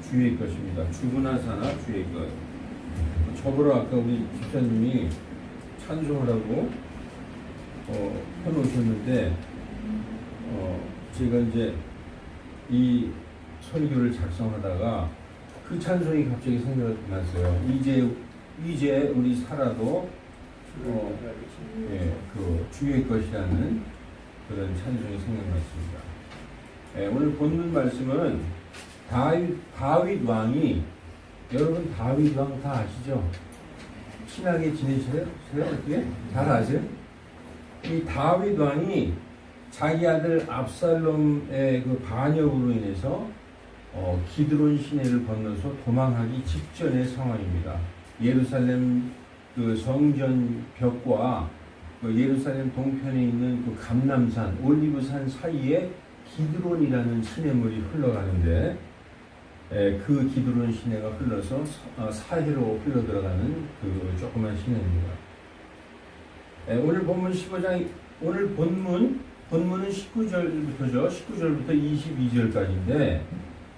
주의 것입니다. 주구나 사나 주의 것. 저보러 아까 우리 집사님이 찬송하라고 해놓으셨는데 제가 이제 이 설교를 작성하다가 그 찬송이 갑자기 생각났어요. 이제 우리 살아도 그 주의 것이라는 그런 찬송이 생각났습니다. 오늘 본문 말씀은 다윗 왕이, 여러분 다윗 왕 다 아시죠? 친하게 지내세요? 어떻게? 잘 아세요? 이 다윗 왕이 자기 아들 압살롬의 그 반역으로 인해서 기드론 시내를 건너서 도망하기 직전의 상황입니다. 예루살렘 그 성전 벽과 그 예루살렘 동편에 있는 그 감람산, 올리브산 사이에 기드론이라는 시냇물이 흘러가는데 그 기드론 시내가 흘러서 사해로 흘러들어가는 그 조그만 시내입니다. 오늘 본문 15장, 오늘 본문은 19절부터죠. 19절부터 22절까지인데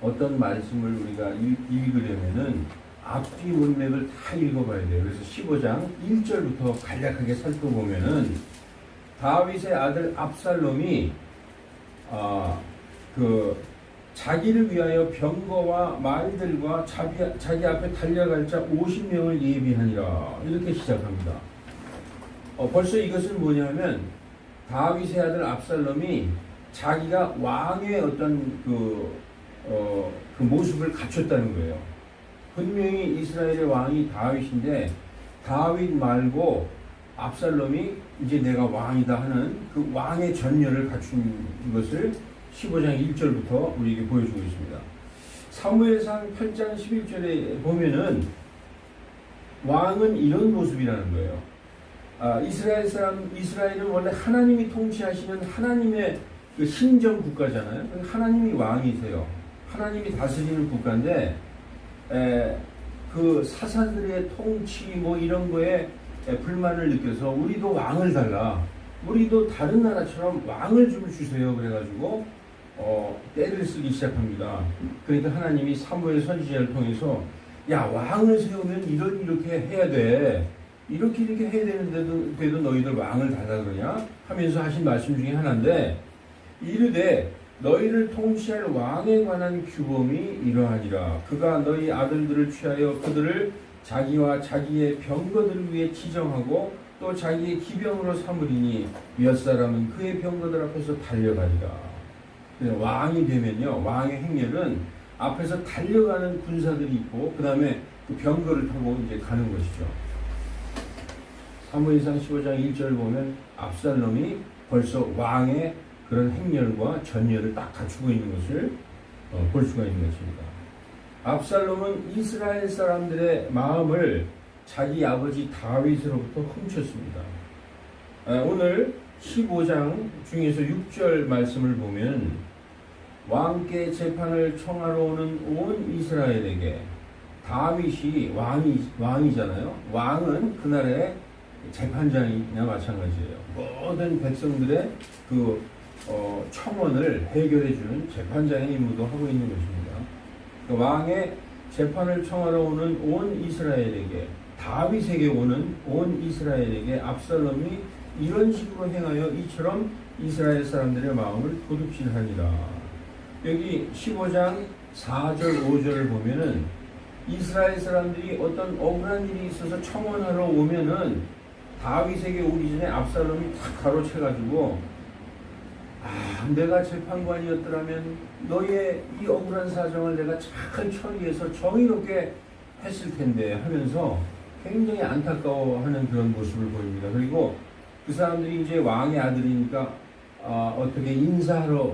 어떤 말씀을 우리가 읽으려면은 앞뒤 문맥을 다 읽어봐야 돼요. 그래서 15장 1절부터 간략하게 살펴보면은 다윗의 아들 압살롬이 자기를 위하여 병거와 말들과 자기 앞에 달려갈 자 50명을 예비하니라, 이렇게 시작합니다. 벌써 이것은 뭐냐면 다윗의 아들 압살롬이 자기가 왕의 어떤 그 모습을 갖췄다는 거예요. 분명히 이스라엘의 왕이 다윗인데 다윗 말고 압살롬이 이제 내가 왕이다 하는 그 왕의 전열을 갖춘 것을 15장 1절부터 우리에게 보여주고 있습니다. 사무엘상 8장 11절에 보면은 왕은 이런 모습이라는 거예요. 이스라엘은 원래 하나님이 통치하시는 하나님의 그 신정 국가잖아요. 하나님이 왕이세요. 하나님이 다스리는 국가인데 그 사사들의 통치 뭐 이런 거에 불만을 느껴서 우리도 왕을 달라, 우리도 다른 나라처럼 왕을 좀 주세요. 그래가지고 때를 쓰기 시작합니다. 그러니까 하나님이 사무엘 선지자를 통해서 야, 왕을 세우면 이렇게 해야 돼, 이렇게 해야 되는데도 너희들 왕을 달라 그러냐 하면서 하신 말씀 중에 하나인데, 이르되 너희를 통치할 왕에 관한 규범이 이러하니라. 그가 너희 아들들을 취하여 그들을 자기와 자기의 병거들을 위해 지정하고 또 자기의 기병으로 삼으리니 몇 사람은 그의 병거들 앞에서 달려가리라. 왕이 되면요, 왕의 행렬은 앞에서 달려가는 군사들이 있고 그 다음에 그 병거를 타고 이제 가는 것이죠. 사무엘상 15장 1절을 보면 압살롬이 벌써 왕의 그런 행렬과 전열을 딱 갖추고 있는 것을 볼 수가 있는 것입니다. 압살롬은 이스라엘 사람들의 마음을 자기 아버지 다윗으로부터 훔쳤습니다. 오늘 15장 중에서 6절 말씀을 보면 왕께 재판을 청하러 오는 온 이스라엘에게, 다윗이 왕이잖아요. 왕은 그날의 재판장이나 마찬가지예요. 모든 백성들의 그 청원을 해결해주는 재판장의 임무도 하고 있는 것입니다. 그 왕의 재판을 청하러 오는 온 이스라엘에게, 다윗에게 오는 온 이스라엘에게 압살롬이 이런 식으로 행하여 이처럼 이스라엘 사람들의 마음을 도둑질하니라. 여기 15장 4절 5절을 보면은 이스라엘 사람들이 어떤 억울한 일이 있어서 청원하러 오면은 다윗에게 오기 전에 압살롬이 탁 가로채가지고 내가 재판관이었더라면 너의 이 억울한 사정을 내가 잘 처리해서 정의롭게 했을 텐데 하면서 굉장히 안타까워하는 그런 모습을 보입니다. 그리고 그 사람들이 이제 왕의 아들이니까 어떻게 인사하러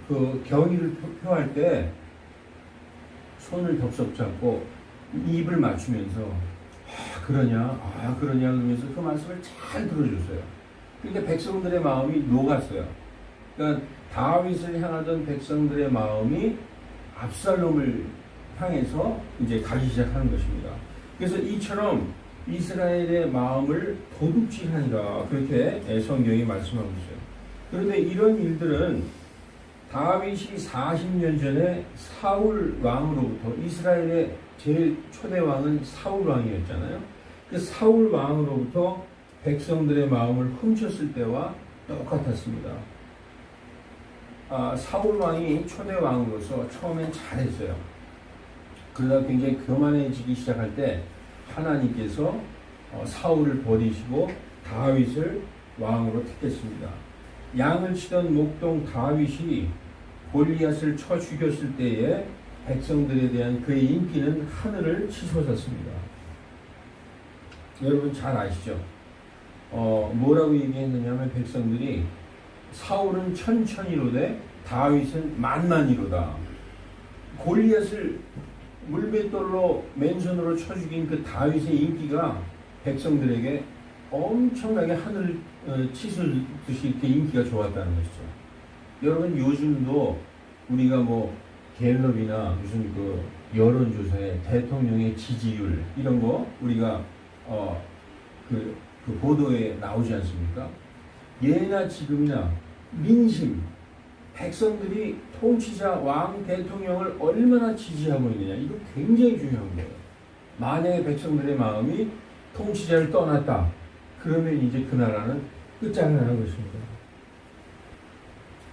그 경의를 표할 때 손을 덥석 잡고 입을 맞추면서 그러냐 그러면서 그 말씀을 잘 들어줬어요. 그러니까 백성들의 마음이 녹았어요. 그러니까 다윗을 향하던 백성들의 마음이 압살롬을 향해서 이제 가기 시작하는 것입니다. 그래서 이처럼 이스라엘의 마음을 도둑질하니라, 그렇게 성경이 말씀하고 있어요. 그런데 이런 일들은 다윗이 40년 전에 사울 왕으로부터, 이스라엘의 제일 초대 왕은 사울 왕이었잖아요. 그 사울 왕으로부터 백성들의 마음을 훔쳤을 때와 똑같았습니다. 사울 왕이 초대 왕으로서 처음엔 잘했어요. 그러다 굉장히 교만해지기 시작할 때 하나님께서 사울을 버리시고 다윗을 왕으로 택했습니다. 양을 치던 목동 다윗이 골리앗을 쳐 죽였을 때에 백성들에 대한 그의 인기는 하늘을 치솟았습니다. 여러분 잘 아시죠? 뭐라고 얘기했느냐면 백성들이 사울은 천천히로되 다윗은 만만히로다. 골리앗을 물맷돌로 맨손으로 쳐 죽인 그 다윗의 인기가 백성들에게 엄청나게 하늘을 치솟듯이 이렇게 인기가 좋았다는 것이죠. 여러분 요즘도 우리가 뭐 갤럽이나 무슨 그 여론조사에 대통령의 지지율 이런 거 우리가 그 보도에 나오지 않습니까? 예나 지금이나 민심, 백성들이 통치자 왕 대통령을 얼마나 지지하고 있느냐, 이거 굉장히 중요한 거예요. 만약에 백성들의 마음이 통치자를 떠났다, 그러면 이제 그 나라는 끝장나는 것입니다.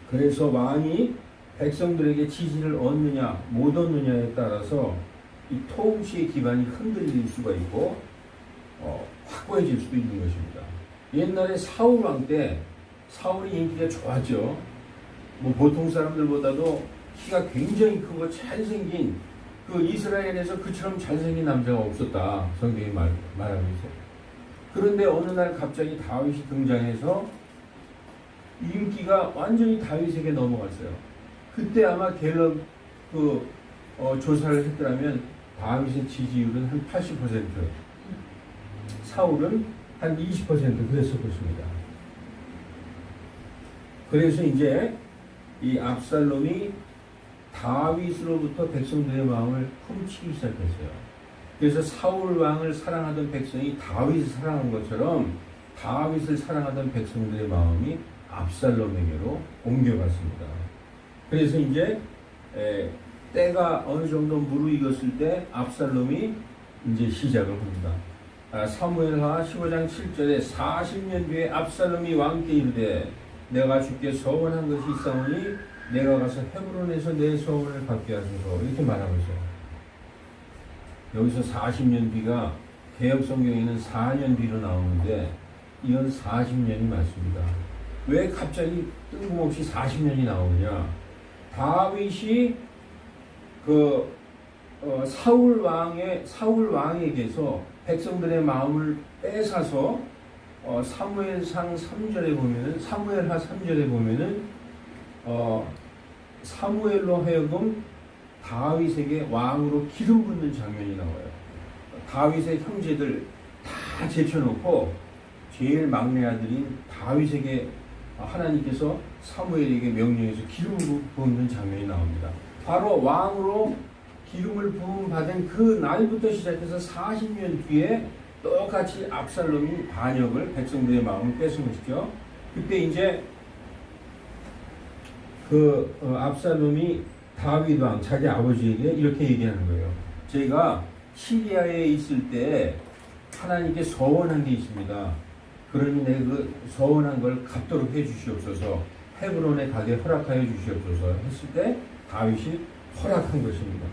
그래서 왕이 백성들에게 지지를 얻느냐 못 얻느냐에 따라서 이 통치의 기반이 흔들릴 수가 있고 확고해질 수도 있는 것입니다. 옛날에 사울 왕 때 사울이 인기가 좋았죠. 뭐 보통 사람들보다도 키가 굉장히 크고 잘생긴, 그 이스라엘에서 그처럼 잘생긴 남자가 없었다, 성경이 말하고 있어요. 그런데 어느 날 갑자기 다윗이 등장해서 인기가 완전히 다윗에게 넘어갔어요. 그때 아마 갤럽 조사를 했더라면 다윗의 지지율은 한 80%, 사울은 한 20% 그랬을 것입니다. 그래서 이제 이 압살롬이 다윗으로부터 백성들의 마음을 훔치기 시작했어요. 그래서 사울 왕을 사랑하던 백성이 다윗을 사랑한 것처럼 다윗을 사랑하던 백성들의 마음이 압살롬에게로 옮겨갔습니다. 그래서 이제 때가 어느 정도 무르익었을 때 압살롬이 이제 시작을 합니다. 사무엘하 15장 7절에 40년 뒤에 압살롬이 왕께 이르되 내가 주께 서원한 것이 있사오니 내가 가서 헤브론에서 내 서원을 받게 하소서, 이렇게 말하고 있어요. 여기서 40년 뒤가 개역 성경에는 4년 뒤로 나오는데 이건 40년이 맞습니다. 왜 갑자기 뜬금없이 40년이 나오느냐? 다윗이 사울 왕에게서 백성들의 마음을 뺏어서 사무엘상 3절에 보면은, 사무엘하 3절에 보면은 사무엘로 하여금 다윗에게 왕으로 기름 붓는 장면이 나와요. 다윗의 형제들 다 제쳐놓고 제일 막내 아들인 다윗에게 하나님께서 사무엘에게 명령해서 기름 붓는 장면이 나옵니다. 바로 왕으로 기름을 부음 받은 그 날부터 시작해서 40년 뒤에 똑같이 압살롬이 반역을, 백성들의 마음을 뺏은 것이죠. 그때 이제 압살롬이 다윗 왕, 자기 아버지에게 이렇게 얘기하는 거예요. 제가 시리아에 있을 때 하나님께 서원한 게 있습니다. 그러니 내가 그 서원한 걸 갚도록 해 주시옵소서, 헤브론에 가게 허락하여 주시옵소서 했을 때 다윗이 허락한 것입니다.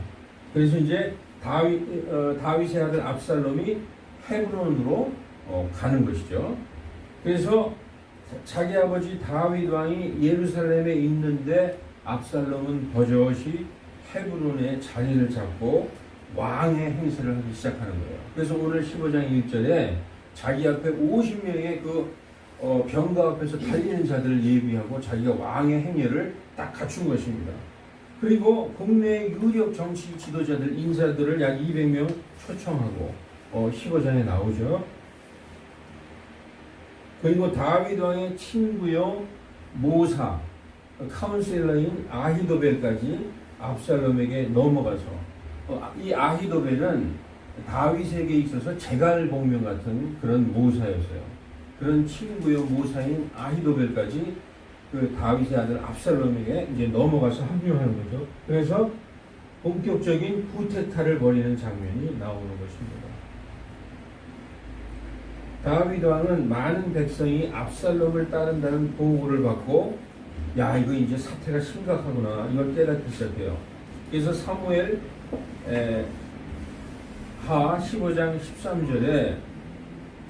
그래서 이제 다윗의 아들 압살롬이 헤브론으로 가는 것이죠. 그래서 자기 아버지 다윗 왕이 예루살렘에 있는데 압살롬은 버젓이 헤브론에 자리를 잡고 왕의 행세를 하기 시작하는 거예요. 그래서 오늘 15장 1절에 자기 앞에 50명의 병거 앞에서 달리는 자들을 예비하고 자기가 왕의 행렬을 딱 갖춘 것입니다. 그리고 국내의 유력 정치 지도자들, 인사들을 약 200명 초청하고 15장에 나오죠. 그리고 다윗 왕의 친구요 모사, 카운셀러인 아히도벨까지 압살롬에게 넘어가서, 이 아히도벨은 다윗에게 있어서 제갈복명 같은 그런 모사였어요. 그런 친구요 모사인 아히도벨까지 그 다윗의 아들 압살롬에게 이제 넘어가서 합류하는 거죠. 그래서 본격적인 쿠데타를 벌이는 장면이 나오는 것입니다. 다윗 왕은 많은 백성이 압살롬을 따른다는 보고를 받고 야 이거 이제 사태가 심각하구나 이걸 깨닫기 시작해요. 그래서 사무엘 하 15장 13절에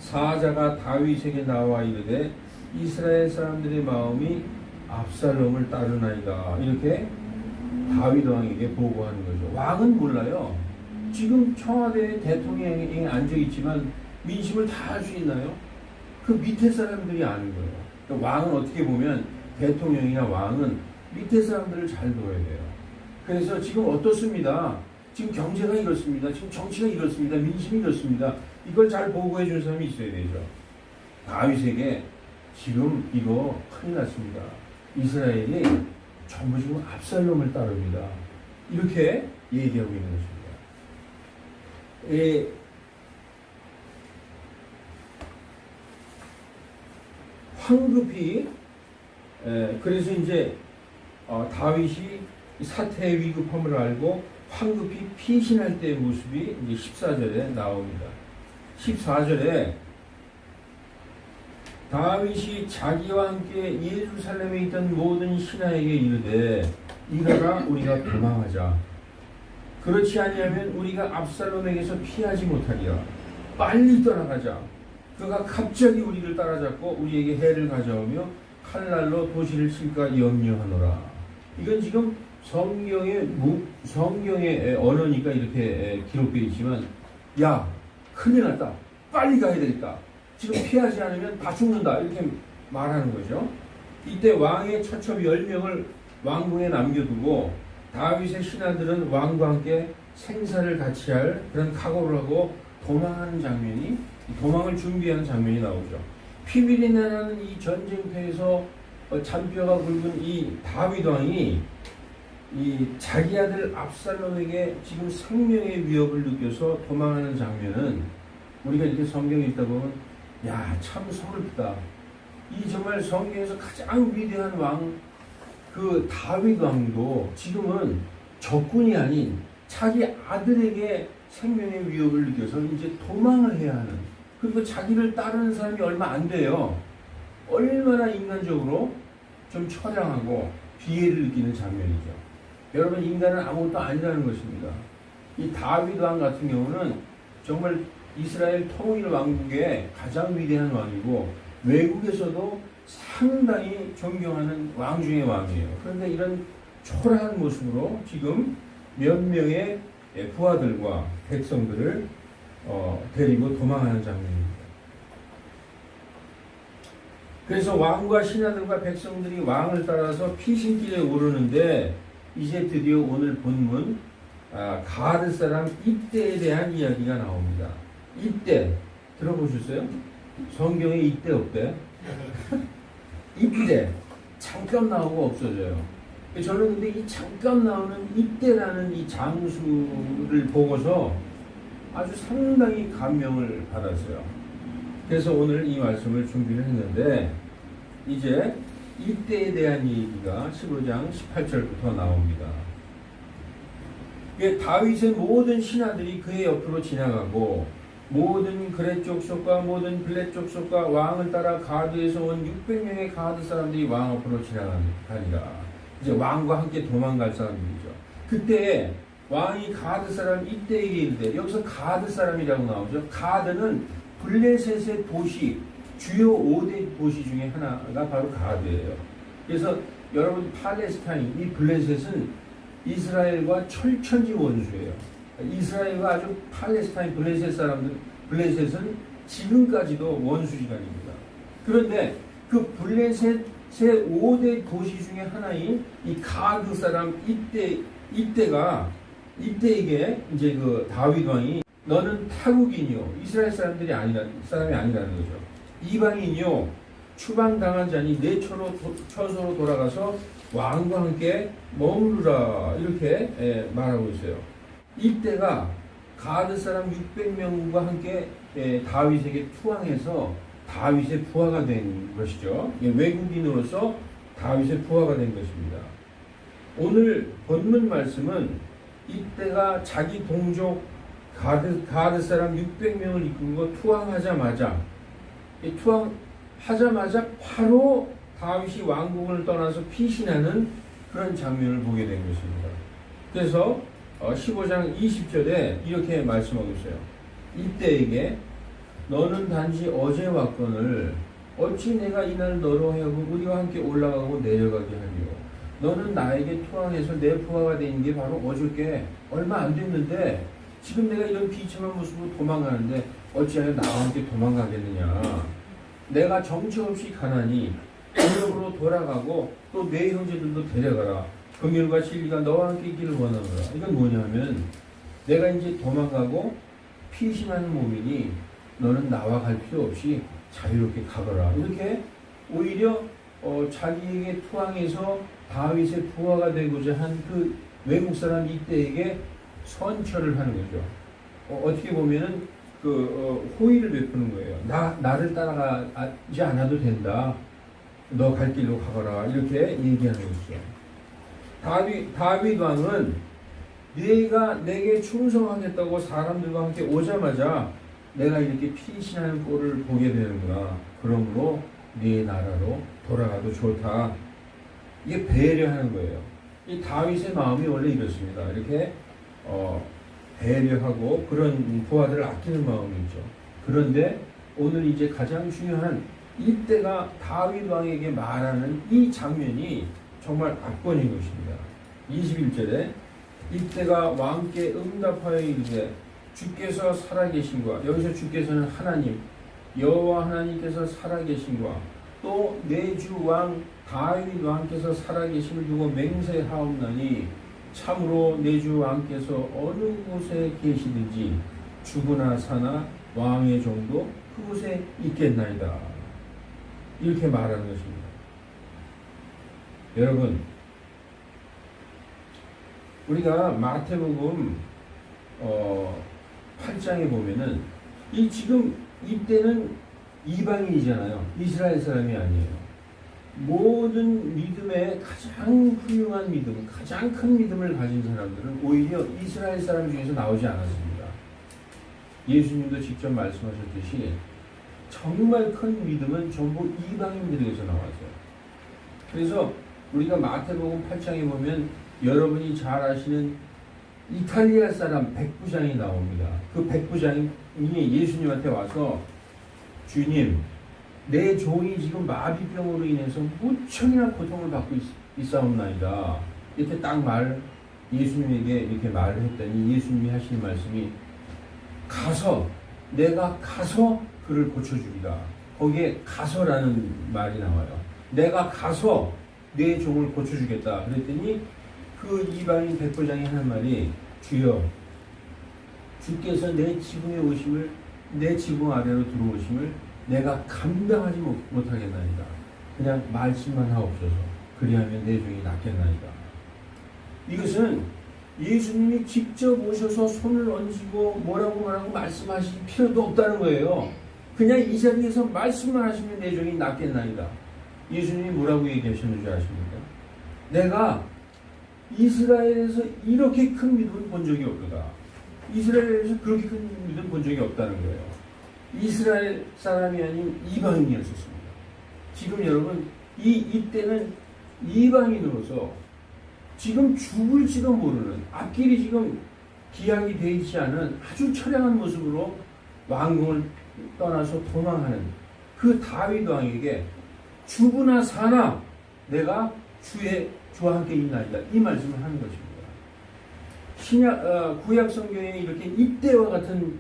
사자가 다윗에게 나와 이르되 이스라엘 사람들의 마음이 압살롬을 따르나이다 이렇게 다윗 왕에게 보고하는 거죠. 왕은 몰라요. 지금 청와대 대통령이 앉아 있지만 민심을 다 알 수 있나요? 그 밑에 사람들이 아는 거예요. 그러니까 왕은 어떻게 보면 대통령이나 왕은 밑에 사람들을 잘 도와야 돼요. 그래서 지금 어떻습니다. 지금 경제가 이렇습니다. 지금 정치가 이렇습니다. 민심이 이렇습니다. 이걸 잘 보고해 준 사람이 있어야 되죠. 다윗에게 지금 이거 큰일 났습니다. 이스라엘이 전부 지금 압살롬을 따릅니다. 이렇게 얘기하고 있는 것입니다. 황급히 그래서 이제 다윗이 사태의 위급함을 알고 황급히 피신할 때의 모습이 이제 14절에 나옵니다. 14절에 다윗이 자기와 함께 예루살렘에 있던 모든 신하에게 이르되 일어나 우리가 도망하자. 그렇지 아니하면 우리가 압살롬에게서 피하지 못하리라. 빨리 떠나가자. 그가 갑자기 우리를 따라잡고 우리에게 해를 가져오며 칼날로 도시를 칠까 염려하노라. 이건 지금 성경의 언어니까 이렇게 기록되어 있지만 야 큰일 났다. 빨리 가야 되겠다. 지금 피하지 않으면 다 죽는다. 이렇게 말하는 거죠. 이때 왕의 처첩 10명을 왕궁에 남겨두고 다윗의 신하들은 왕과 함께 생사를 같이 할 그런 각오를 하고 도망하는 장면이 도망을 준비하는 장면이 나오죠. 피밀이 나는 이 전쟁터에서 잔뼈가 굵은 이 다윗 왕이 이 자기 아들 압살롬에게 지금 생명의 위협을 느껴서 도망하는 장면은 우리가 이렇게 성경에 읽다 보면 야, 참 서럽다. 이 정말 성경에서 가장 위대한 왕, 그 다윗 왕도 지금은 적군이 아닌 자기 아들에게 생명의 위협을 느껴서 이제 도망을 해야 하는, 그리고 자기를 따르는 사람이 얼마 안 돼요. 얼마나 인간적으로 좀 처량하고 비애를 느끼는 장면이죠. 여러분, 인간은 아무것도 아니라는 것입니다. 이 다윗 왕 같은 경우는 정말 이스라엘 통일 왕국의 가장 위대한 왕이고 외국에서도 상당히 존경하는 왕 중의 왕이에요. 그런데 이런 초라한 모습으로 지금 몇 명의 부하들과 백성들을 데리고 도망하는 장면입니다. 그래서 왕과 신하들과 백성들이 왕을 따라서 피신길에 오르는데 이제 드디어 오늘 본문 가드 사람 입대에 대한 이야기가 나옵니다. 입대 들어보셨어요? 성경에 입대 없대? 입대 잠깐 나오고 없어져요. 저는 근데 이 잠깐 나오는 입대라는 이 장수를 보고서 아주 상당히 감명을 받았어요. 그래서 오늘 이 말씀을 준비를 했는데 이제 입대에 대한 얘기가 15장 18절부터 나옵니다. 다윗의 모든 신하들이 그의 옆으로 지나가고 모든 그렛 족속과 모든 블렛 족속과 왕을 따라 가드에서 온 600명의 가드 사람들이 왕 앞으로 지나가니라. 이제 왕과 함께 도망갈 사람들이죠. 그때 왕이 가드 사람 입대에게 이르되, 여기서 가드 사람이라고 나오죠. 가드는 블레셋의 도시, 주요 5대 도시 중에 하나가 바로 가드예요. 그래서 여러분, 팔레스타인, 이 블레셋은 이스라엘과 철천지 원수예요. 이스라엘과 아주 팔레스타인 블레셋 사람들, 블레셋은 지금까지도 원수지간입니다. 그런데 그 블레셋의 5대 도시 중에 하나인 이 가드 사람 입대에게 이제 그 다윗 왕이 너는 타국인이요, 이스라엘 사람이 아니라는 거죠. 이방인이요, 추방당한 자니 내 처소로 돌아가서 왕과 함께 머무르라, 이렇게 말하고 있어요. 이때가 가드 사람 600명과 함께 다윗에게 투항해서 다윗의 부하가 된 것이죠. 외국인으로서 다윗의 부하가 된 것입니다. 오늘 본문 말씀은 이때가 자기 동족 가드 사람 600명을 이끌고 투항하자마자 바로 다윗이 왕궁을 떠나서 피신하는 그런 장면을 보게 된 것입니다. 그래서 15장 20절에 이렇게 말씀하고 있어요. 이때에게 너는 단지 어제 왔거늘 어찌 내가 이날 너로 하여금 우리와 함께 올라가고 내려가게 하리요. 너는 나에게 투항해서 내 부하가 된 게 바로 어저께 얼마 안 됐는데 지금 내가 이런 비참한 모습으로 도망가는데 어찌하여 나와 함께 도망가겠느냐. 내가 정처 없이 가나니 동역으로 돌아가고 또 내 형제들도 데려가라. 긍휼과 진리가 너와 함께 있기를 원하노라. 이건 뭐냐면 내가 이제 도망가고 피신하는 몸이니 너는 나와 갈 필요 없이 자유롭게 가거라. 이렇게 오히려 자기에게 투항해서 다윗의 부하가 되고자 한 그 외국 사람 이때에게 선처를 하는 거죠. 어떻게 보면은 호의를 베푸는 거예요. 나를 따라가지 않아도 된다. 너 갈 길로 가거라. 이렇게 얘기하는 것이죠. 다윗 왕은 네가 내게 충성하겠다고 사람들과 함께 오자마자 내가 이렇게 피신하는 꼴을 보게 되는구나. 그러므로 네 나라로 돌아가도 좋다. 이게 배려하는 거예요. 이 다윗의 마음이 원래 이렇습니다. 이렇게 배려하고 그런 부하들을 아끼는 마음이 있죠. 그런데 오늘 이제 가장 중요한 이때가 다윗 왕에게 말하는 이 장면이 정말 압권인 것입니다. 21절에 이때가 왕께 응답하여 이르되 주께서 살아계신과, 여기서 주께서는 하나님 여호와 하나님께서 살아계신과 또 내 주 왕 다윗 왕께서 살아계심을 두고 맹세하옵나니 참으로 내 주 왕께서 어느 곳에 계시든지 죽으나 사나 왕의 종도 그곳에 있겠나이다. 이렇게 말하는 것입니다. 여러분, 우리가 마태복음 8장에 보면은 지금 이때는 이방인이잖아요. 이스라엘 사람이 아니에요. 모든 믿음의 가장 훌륭한 믿음, 가장 큰 믿음을 가진 사람들은 오히려 이스라엘 사람 중에서 나오지 않았습니다. 예수님도 직접 말씀하셨듯이 정말 큰 믿음은 전부 이방인들에게서 나왔어요. 그래서 우리가 마태복음 8장에 보면 여러분이 잘 아시는 이탈리아 사람 백부장이 나옵니다. 그 백부장이 예수님한테 와서 주님, 내 종이 지금 마비병으로 인해서 무척이나 고통을 받고 있사옵나이다. 이렇게 딱 예수님에게 이렇게 말을 했더니 예수님이 하시는 말씀이 내가 가서 그를 고쳐주리라. 거기에 가서라는 말이 나와요. 내가 가서 내 종을 고쳐주겠다. 그랬더니 그 이방인 백부장이 하는 말이 주여, 주께서 내 지붕에 오심을, 내 지붕 아래로 들어오심을 내가 감당하지 못하겠나이다. 그냥 말씀만 하옵소서. 그리하면 내 종이 낫겠나이다. 이것은 예수님이 직접 오셔서 손을 얹고 뭐라고 말씀하실 필요도 없다는 거예요. 그냥 이 자리에서 말씀만 하시면 내 종이 낫겠나이다. 예수님이 뭐라고 얘기하셨는지 아십니까? 내가 이스라엘에서 이렇게 큰 믿음을 본 적이 없다. 이스라엘에서 그렇게 큰 믿음을 본 적이 없다는 거예요. 이스라엘 사람이 아닌 이방인이었습니다. 지금 여러분 이때는 이방인으로서 지금 죽을지도 모르는, 앞길이 지금 기약이 되어 있지 않은 아주 처량한 모습으로 왕궁을 떠나서 도망하는 그 다윗 왕에게 죽으나 사나 내가 주와 함께 있나이다. 이 말씀을 하는 것입니다. 구약 성경에 이렇게 이때와 같은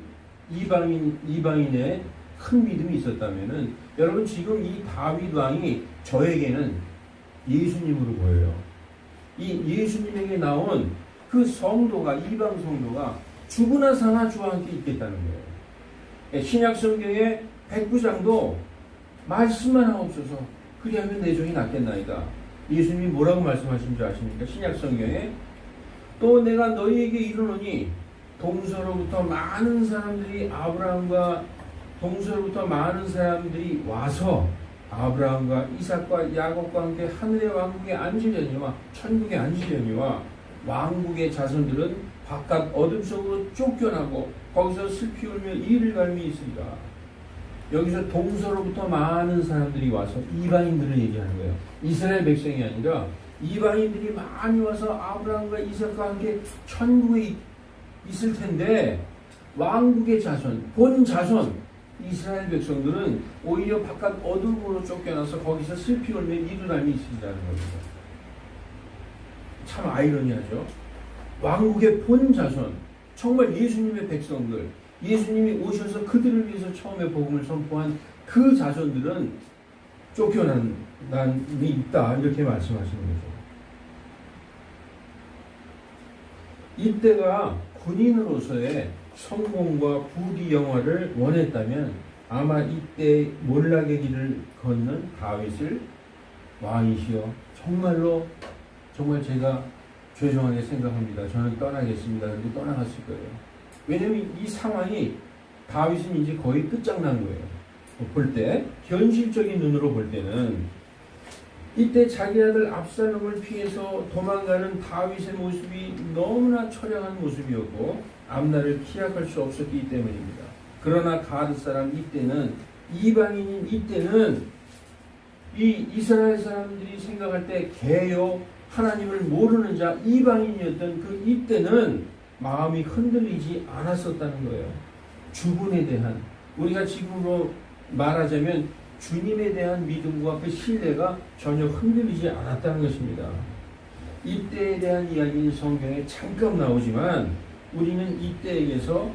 이방인의 큰 믿음이 있었다면은 여러분 지금 이 다윗 왕이 저에게는 예수님으로 보여요. 이 예수님에게 나온 그 성도가, 이방 성도가 죽으나 사나 주와 함께 있겠다는 거예요. 신약 성경의 백부장도 말씀만 하옵소서. 그리하면 내 종이 낫겠나이다. 예수님이 뭐라고 말씀하신 줄 아십니까? 신약 성경에 또 내가 너희에게 이르노니 동서로부터 많은 사람들이 와서 아브라함과 이삭과 야곱과 함께 하늘의 왕국에 앉으려니와 천국에 앉으려니와 왕국의 자손들은 바깥 어둠 속으로 쫓겨나고 거기서 슬피 울며 이를 갈미 있으리라. 여기서 동서로부터 많은 사람들이 와서 이방인들을 얘기하는 거예요. 이스라엘 백성이 아니라 이방인들이 많이 와서 아브라함과 이삭과 함께 천국에 있을 텐데 왕국의 자손, 본 자손 이스라엘 백성들은 오히려 바깥 어둠으로 쫓겨나서 거기서 슬피 울며 이를 갈미 있으리라는 겁니다. 참 아이러니하죠. 왕국의 본 자손, 정말 예수님의 백성들, 예수님이 오셔서 그들을 위해서 처음에 복음을 선포한 그 자손들은 쫓겨난 난이 있다, 이렇게 말씀하시는 거죠. 이때가 군인으로서의 성공과 부귀영화를 원했다면 아마 이때 몰락의 길을 걷는 다윗을 왕이시여 정말 제가 죄송하게 생각합니다. 저는 떠나겠습니다. 그리고 떠나갔을 거예요. 왜냐하면 이 상황이 다윗은 이제 거의 끝장난 거예요. 볼 때, 현실적인 눈으로 볼 때는 이때 자기 아들 압살롬을 피해서 도망가는 다윗의 모습이 너무나 처량한 모습이었고 암날을 기약할 수 없었기 때문입니다. 그러나 가드 사람 이때는, 이방인인 이때는 이 이스라엘 사람들이 생각할 때 개요, 하나님을 모르는 자, 이방인이었던 그 이때는 마음이 흔들리지 않았었다는 거예요. 주분에 대한, 우리가 지금으로 말하자면 주님에 대한 믿음과 그 신뢰가 전혀 흔들리지 않았다는 것입니다. 이때에 대한 이야기는 성경에 잠깐 나오지만 우리는 이때에게서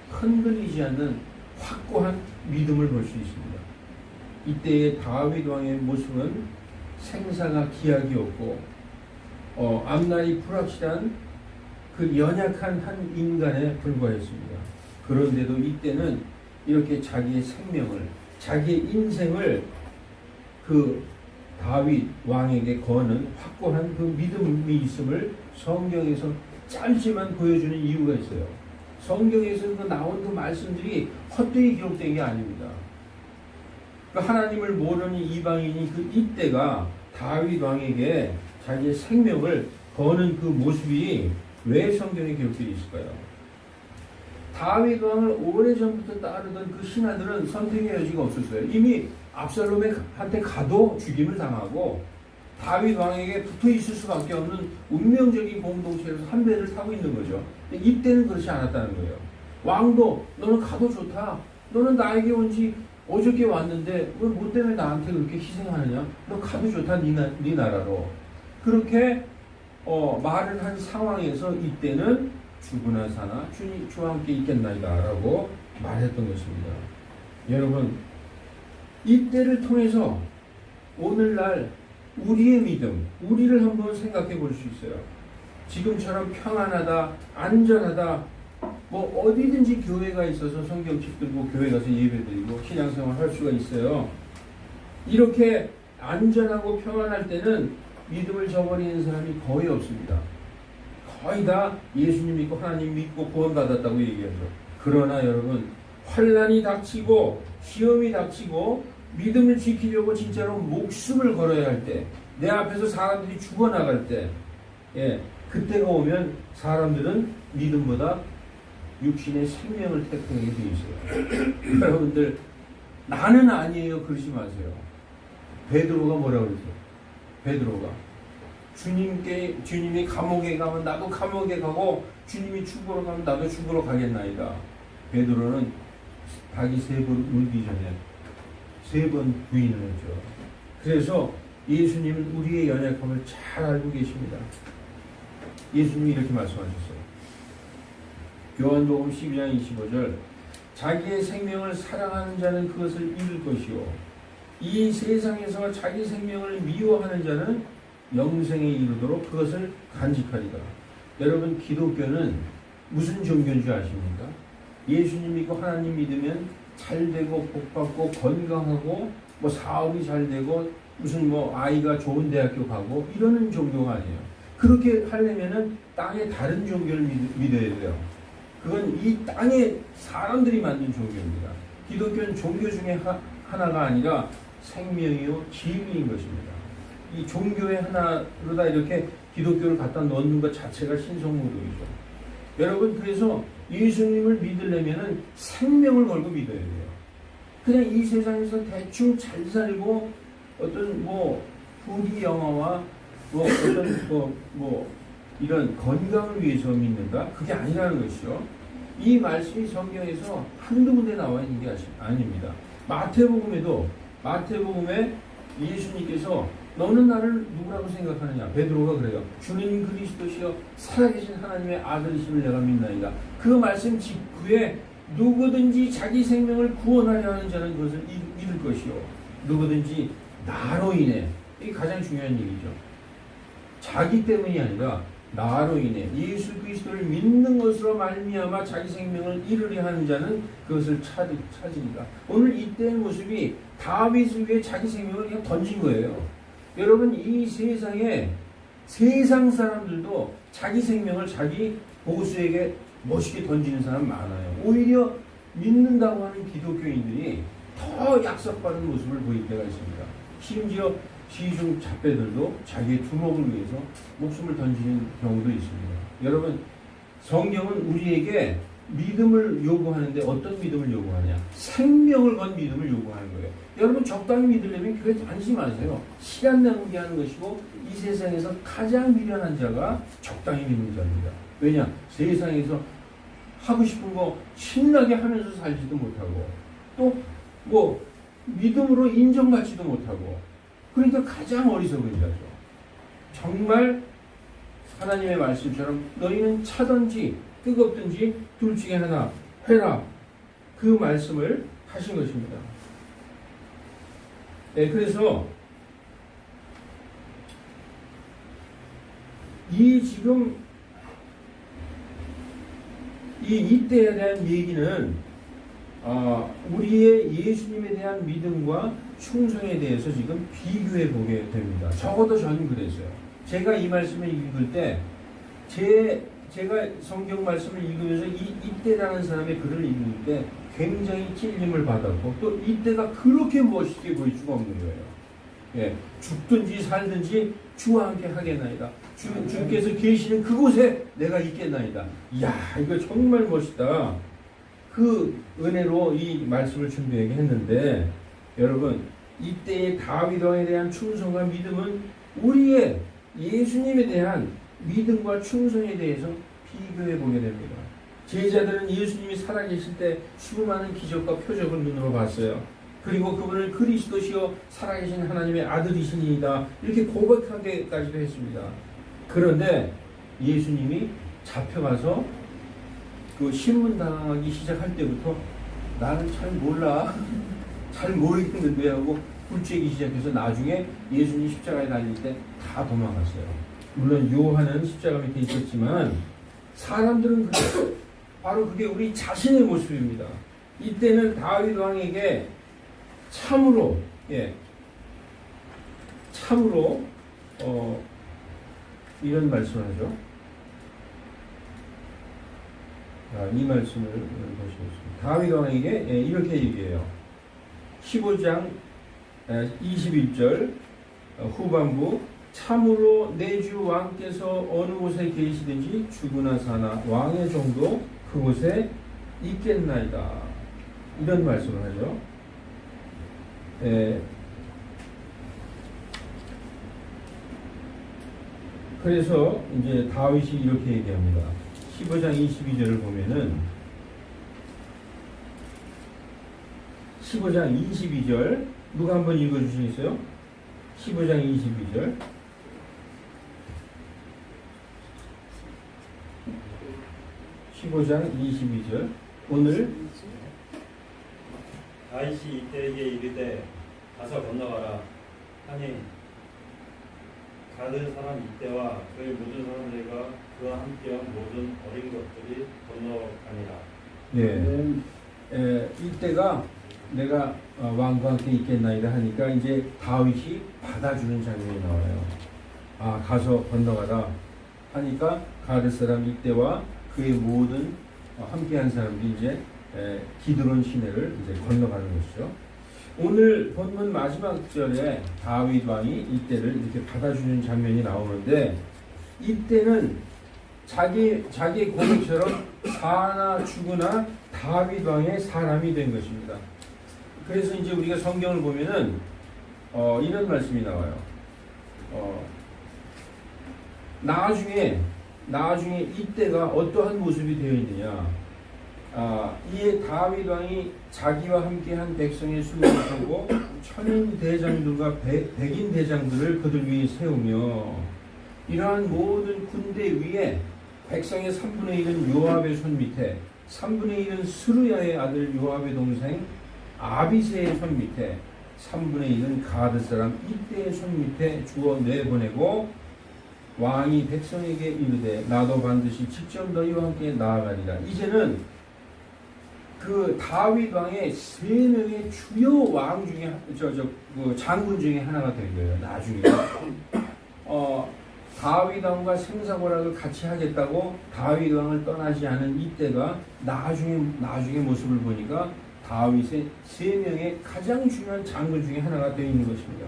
흔들리지 않는 확고한 믿음을 볼 수 있습니다. 이때의 다윗 왕의 모습은 생사가 기약이었고 앞날이 불확실한 그 연약한 한 인간에 불과했습니다. 그런데도 이때는 이렇게 자기의 생명을, 자기의 인생을 그 다윗 왕에게 거는 확고한 그 믿음이 있음을 성경에서 짧지만 보여주는 이유가 있어요. 성경에서 그 나온 그 말씀들이 헛되이 기록된 게 아닙니다. 그 하나님을 모르는 이방인이 그 이때가 다윗 왕에게 자기의 생명을 거는 그 모습이 왜 성경에 기록되어 있을까요? 다윗 왕을 오래전부터 따르던 그 신하들은 선택의 여지가 없었어요. 이미 압살롬한테 가도 죽임을 당하고 다윗 왕에게 붙어 있을 수밖에 없는 운명적인 공동체에서 한 배를 타고 있는 거죠. 이때는 그렇지 않았다는 거예요. 왕도 너는 가도 좋다. 너는 나에게 온 지 어저께 왔는데 왜 뭐 때문에 나한테 그렇게 희생하느냐? 너 가도 좋다. 네 나라로. 그렇게 말을 한 상황에서 이때는 죽으나 사나 주와 함께 있겠나이다 라고 말했던 것입니다. 여러분, 이때를 통해서 오늘날 우리의 믿음, 우리를 한번 생각해 볼 수 있어요. 지금처럼 평안하다, 안전하다, 뭐 어디든지 교회가 있어서 성경책 들고 교회 가서 예배드리고 신앙생활 할 수가 있어요. 이렇게 안전하고 평안할 때는 믿음을 저버리는 사람이 거의 없습니다. 거의 다 예수님 믿고 하나님 믿고 구원받았다고 얘기하죠. 그러나 여러분, 환난이 닥치고 시험이 닥치고 믿음을 지키려고 진짜로 목숨을 걸어야 할 때, 내 앞에서 사람들이 죽어나갈 때, 그때가 오면 사람들은 믿음보다 육신의 생명을 택하게 되어 있어요. 여러분들, 나는 아니에요 그러지 마세요. 베드로가 뭐라고 그랬어요? 베드로가 주님이 감옥에 가면 나도 감옥에 가고 주님이 죽으러 가면 나도 죽으러 가겠나이다. 베드로는 닭이 3번 울기 전에 3번 부인을 했죠. 그래서 예수님은 우리의 연약함을 잘 알고 계십니다. 예수님이 이렇게 말씀하셨어요. 요한복음 12장 25절, 자기의 생명을 사랑하는 자는 그것을 잃을 것이요 이 세상에서 자기 생명을 미워하는 자는 영생에 이르도록 그것을 간직하리라. 여러분, 기독교는 무슨 종교인 줄 아십니까? 예수님 믿고 하나님 믿으면 잘되고 복받고 건강하고 뭐 사업이 잘되고 무슨 뭐 아이가 좋은 대학교 가고 이러는 종교가 아니에요. 그렇게 하려면은 땅에 다른 종교를 믿어야 돼요. 그건 이 땅에 사람들이 만든 종교입니다. 기독교는 종교 중에 하나가 아니라 생명이요 진리인 것입니다. 이 종교의 하나로다 이렇게 기독교를 갖다 넣는 것 자체가 신성모독이죠. 여러분, 그래서 예수님을 믿으려면 생명을 걸고 믿어야 돼요. 그냥 이 세상에서 대충 잘 살고 어떤 뭐 부귀 영화와 뭐 어떤 이런 건강을 위해서 믿는가? 그게 아니라는 것이죠. 이 말씀이 성경에서 한두 군데 나와 있는 게 아닙니다. 마태복음에 예수님께서 너는 나를 누구라고 생각하느냐? 베드로가 그래요. 주는 그리스도시여 살아계신 하나님의 아들이심을 내가 믿나이다. 그 말씀 직후에 누구든지 자기 생명을 구원하려 하는 자는 그것을 믿을 것이요. 누구든지 나로 인해, 이게 가장 중요한 얘기죠. 자기 때문이 아니라 나로 인해 예수 그리스도를 믿는 것으로 말미암아 자기 생명을 잃으려 하는 자는 그것을 찾으리라. 오늘 이때의 모습이 다윗을 위해 자기 생명을 그냥 던진 거예요. 여러분, 이 세상에 세상 사람들도 자기 생명을 자기 보수에게 멋있게 던지는 사람 많아요. 오히려 믿는다고 하는 기독교인들이 더 약속받은 모습을 보일 때가 있습니다. 심지어 시중 잡배들도 자기의 두목을 위해서 목숨을 던지는 경우도 있습니다. 여러분, 성경은 우리에게 믿음을 요구하는데 어떤 믿음을 요구하냐? 생명을 건 믿음을 요구하는 거예요. 여러분, 적당히 믿으려면 그게 안심하세요. 시간 낭비하는 것이고 이 세상에서 가장 미련한 자가 적당히 믿는 자입니다. 왜냐? 세상에서 하고 싶은 거 신나게 하면서 살지도 못하고 또 믿음으로 인정받지도 못하고, 그러니까 가장 어리석은 자죠. 정말 하나님의 말씀처럼 너희는 차든지 뜨겁든지 둘 중에 하나 해라, 그 말씀을 하신 것입니다. 네, 그래서 지금 이때에 대한 얘기는 우리의 예수님에 대한 믿음과 충성에 대해서 지금 비교해 보게 됩니다. 적어도 저는 그랬어요. 제가 이 말씀을 읽을 때 제가 성경 말씀을 읽으면서 이때라는 사람의 글을 읽을 때 굉장히 찔림을 받았고, 또 이때가 그렇게 멋있게 보일 수가 없는 거예요. 예, 죽든지 살든지 주와 함께 하겠나이다. 주께서 계시는 그곳에 내가 있겠나이다. 이야, 이거 정말 멋있다. 그 은혜로 이 말씀을 준비하게 했는데, 여러분, 이때의 다윗 왕에 대한 충성과 믿음은 우리의 예수님에 대한 믿음과 충성에 대해서 비교해 보게 됩니다. 제자들은 예수님이 살아계실 때 수많은 기적과 표적을 눈으로 봤어요. 그리고 그분을 그리스도시요 살아계신 하나님의 아들이시니이다 이렇게 고백하기까지도 했습니다. 그런데 예수님이 잡혀가서 그 신문당하기 시작할 때부터 나는 잘 몰라, 잘 모르겠는데 하고 굴죄기 시작해서 나중에 예수님 십자가에 달릴 때 다 도망갔어요. 물론 요한은 십자가 밑에 있었지만 사람들은 바로 그게 우리 자신의 모습입니다. 이때는 다윗 왕에게 참으로 이런 말씀을 하죠. 이 말씀을 보시겠습니다. 다윗 왕에게 이렇게 얘기해요. 15장 21절 후반부, 참으로 내 주 왕께서 어느 곳에 계시든지 죽으나 사나 왕의 종도 그곳에 있겠나이다. 이런 말씀을 하죠. 그래서 이제 다윗이 이렇게 얘기합니다. 15장 22절을 보면은 15장 22절 누가 한번 읽어주시겠어요? 15장 22절. 오늘 다윗이 이때에게 이르되 가서 건너가라 하니 가드 사람 이때와 그의 모든 사람들과 그와 함께한 모든 어린 것들이 건너가니라. 이때가 내가 왕과 함께 있겠나이다 하니까 이제 다윗이 받아주는 장면이 나와요. 가서 건너가라 하니까 가드 사람 이때와 그의 모든 함께한 사람들이 이제 기드론 시내를 이제 건너가는 것이죠. 오늘 본문 마지막 절에 다윗 왕이 이때를 이렇게 받아주는 장면이 나오는데 이때는 자기의 고백처럼 사나 죽으나 다윗 왕의 사람이 된 것입니다. 그래서 이제 우리가 성경을 보면은 이런 말씀이 나와요. 나중에 이때가 어떠한 모습이 되어 있느냐? 이에 다윗 왕이 자기와 함께한 백성의 수를 보고 천인 대장들과 백인 대장들을 그들 위에 세우며 이러한 모든 군대 위에 백성의 3분의 1은 요압의 손 밑에 3분의 1은 스루야의 아들 요압의 동생 아비새의 손 밑에 3분의 1은 가드 사람 이때의 손 밑에 주어 내보내고 왕이 백성에게 이르되 나도 반드시 직접 너희와 함께 나아가리라. 이제는 그 다윗 왕의 3명의 주요 왕 중에 그 장군 중에 하나가 된 거예요. 나중에 다윗 왕과 생사고락을 같이 하겠다고 다윗 왕을 떠나지 않은 이때가 나중에 모습을 보니까 다윗의 3명의 가장 중요한 장군 중에 하나가 되어 있는 것입니다.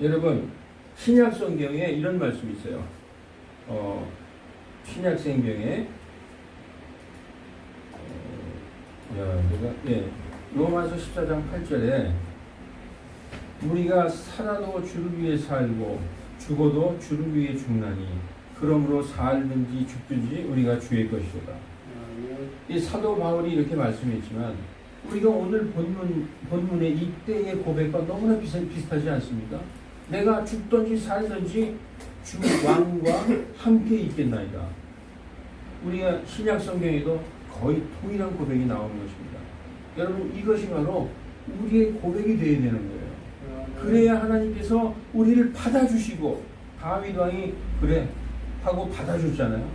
여러분 신약 성경에 이런 말씀이 있어요. 신약 성경에 로마서 14장 8절에 우리가 살아도 주를 위해 살고 죽어도 주를 위해 죽나니 그러므로 살든지 죽든지 우리가 주의 것이다. 이 사도 바울이 이렇게 말씀했지만 우리가 오늘 본문의 이때의 고백과 너무나 비슷하지 않습니까? 내가 죽든지 살든지 주 왕과 함께 있겠나이다. 우리가 신약 성경에도 거의 동일한 고백이 나오는 것입니다. 여러분 이것이 바로 우리의 고백이 되어야 되는 거예요. 그래야 하나님께서 우리를 받아주시고 다윗 왕이 그래 하고 받아줬잖아요.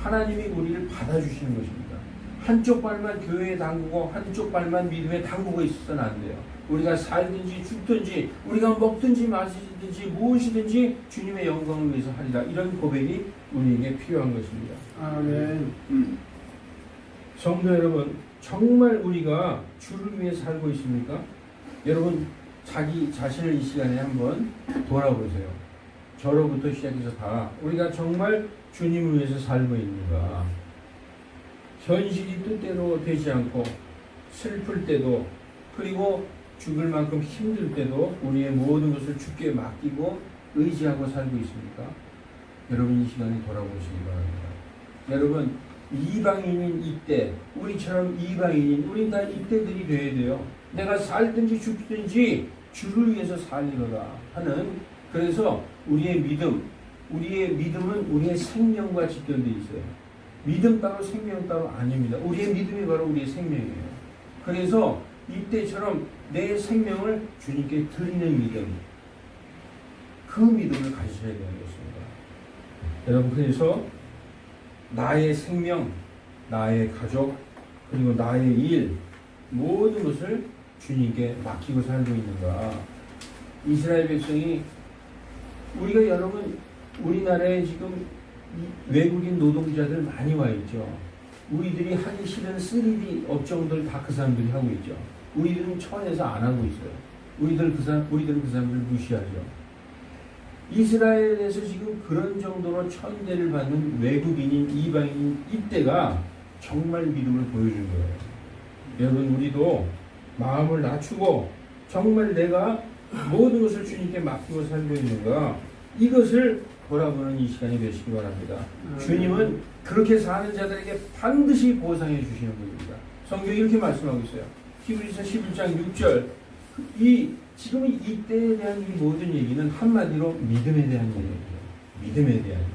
하나님이 우리를 받아주시는 것입니다. 한쪽 발만 교회에 담그고 한쪽 발만 믿음에 담그고 있어서는 안 돼요. 우리가 살든지 죽든지 우리가 먹든지 마시든지 무엇이든지 주님의 영광을 위해서 하리라. 이런 고백이 우리에게 필요한 것입니다. 아멘. 성도 여러분, 정말 우리가 주를 위해 살고 있습니까? 여러분 자기 자신을 이 시간에 한번 돌아보세요. 저로부터 시작해서 다 우리가 정말 주님을 위해서 살고 있는가? 현실이 뜻대로 되지 않고 슬플 때도 그리고 죽을 만큼 힘들 때도 우리의 모든 것을 주께 맡기고 의지하고 살고 있습니까? 여러분 이 시간에 돌아보시기 바랍니다. 여러분 이방인인 이때 우리처럼 이방인인 우린 다 이때들이 돼야 돼요. 내가 살든지 죽든지 주를 위해서 살리로다 하는. 그래서 우리의 믿음은 우리의 생명과 직결되어 있어요. 믿음 따로 생명 따로 아닙니다. 우리의 믿음이 바로 우리의 생명이에요. 그래서 이때처럼 내 생명을 주님께 드리는 믿음, 그 믿음을 가지셔야 되는 것입니다. 여러분 그래서 나의 생명, 나의 가족, 그리고 나의 일 모든 것을 주님께 맡기고 살고 있는가. 이스라엘 백성이 우리가 여러분 우리나라에 지금 외국인 노동자들 많이 와 있죠. 우리들이 하기 싫은 3D 업종들 다 그 사람들이 하고 있죠. 우리들은 천에서 안 하고 있어요. 우리들은 그 사람들 무시하죠. 이스라엘에서 지금 그런 정도로 천대를 받는 외국인인 이방인 이때가 정말 믿음을 보여준 거예요. 여러분 우리도 마음을 낮추고 정말 내가 모든 것을 주님께 맡기고 살고 있는가, 이것을 돌아보는 이 시간이 되시기 바랍니다. 주님은 그렇게 사는 자들에게 반드시 보상해 주시는 분입니다. 성경이 이렇게 말씀하고 있어요. 히브리서 11장 6절. 지금 이때에 대한 이 모든 얘기는 한마디로 믿음에 대한 얘기예요. 믿음에 대한 얘기예요.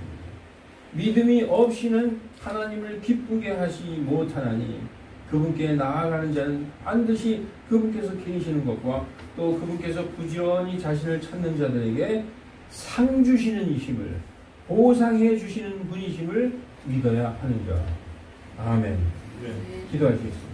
믿음이 없이는 하나님을 기쁘게 하시지 못하나니 그분께 나아가는 자는 반드시 그분께서 계시는 것과 또 그분께서 부지런히 자신을 찾는 자들에게 상 주시는 이심을, 보상해 주시는 분이심을 믿어야 하는 자. 아멘. 네. 기도하시겠습니다.